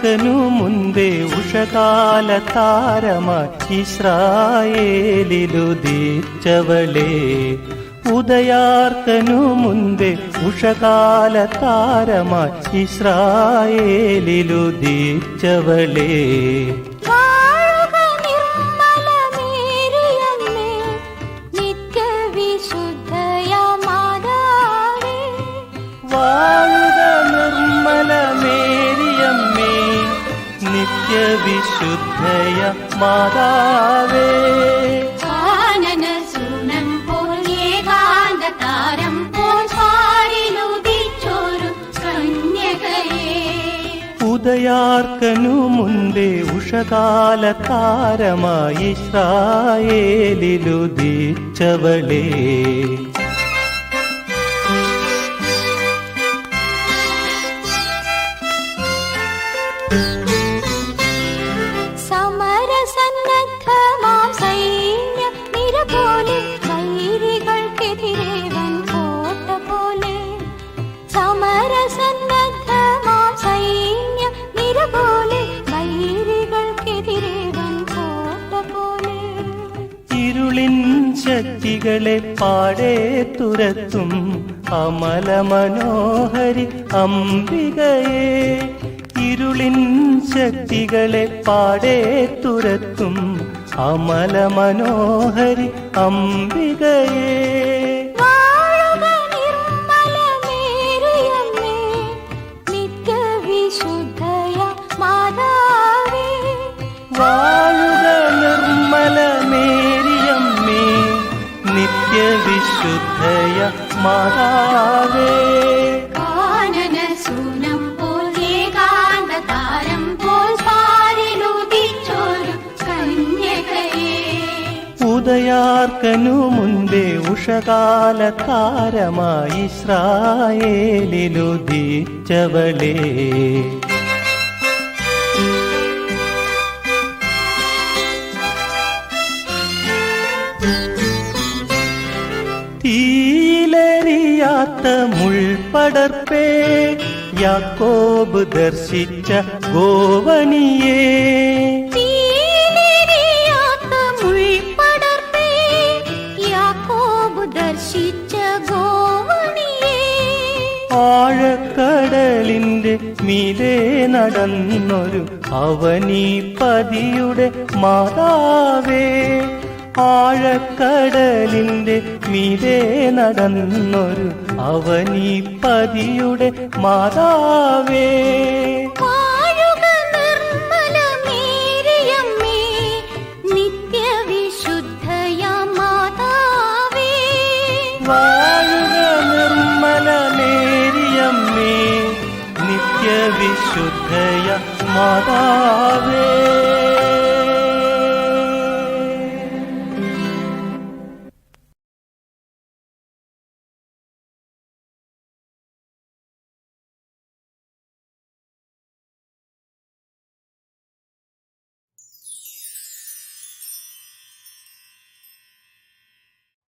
ഉദയാർക്കനു മുൻപേ ഉഷകാല താരമായി ഇസ്രായേലിലുദിച്ചവളേ, ഉദയാർക്കനു മുൻപേ ഉഷകാല താരമായി ഇസ്രായേലിലുദിച്ചവളേ. വാഴുക നിർമ്മല മേരിയമ്മേ, നിത്യവിശുദ്ധയ മാതാവേ. ഉദയാർക്കനു മുൻപേ ഉഷകാല താരമായി ഇസ്രായേലിലുദിച്ചവളേ. സമരസന്നദ്ധമാം സൈന്യ നിര പോലെ വൈരികൾക്കെതിരേവൻ കോട്ട പോലെ. സമരസന്നദ്ധമാം സൈന്യ നിര പോലെ വൈരികൾക്കെതിരേവൻ കോട്ട പോലെ. ഇരുളിൻ ശക്തികളെ പാടെ തുരത്തും അമല മനോഹരി അംബികയെ, ഇരുളിൻ ശക്തികളെ പാടെ തുരത്തും അമല മനോഹരി അംബികയെ. വാഴുക നിർമ്മല മേരിയമ്മേ, നിത്യവിശുദ്ധയ മാതാവേ. വാഴുക നിർമ്മല മേരിയമ്മേ, നിത്യവിശുദ്ധയ മാതാവേ. ഉദയാർക്കനു മുൻപേ ഉഷകാല താരമായി ഇസ്രായേലിലുദിച്ചവളേ. തീയിലെറിയാത്ത മുൾപടർപ്പേ, യാക്കോബ് ദർശിച്ച ഗോവണിയേ. ആഴക്കടലിന്റെ മീതെ നടന്നൊരു അവനീപതിയുടെ മാതാവേ, ആഴക്കടലിന്റെ മീതെ നടന്നൊരു അവനീപതിയുടെ മാതാവേ. വാഴുക നിർമ്മല മേരിയമ്മേ, നിത്യവിശുദ്ധയ മാതാവേ. വാഴുക നിർമ്മല മേരിയമ്മേ, നിത്യവിശുദ്ധയ മാതാവേ.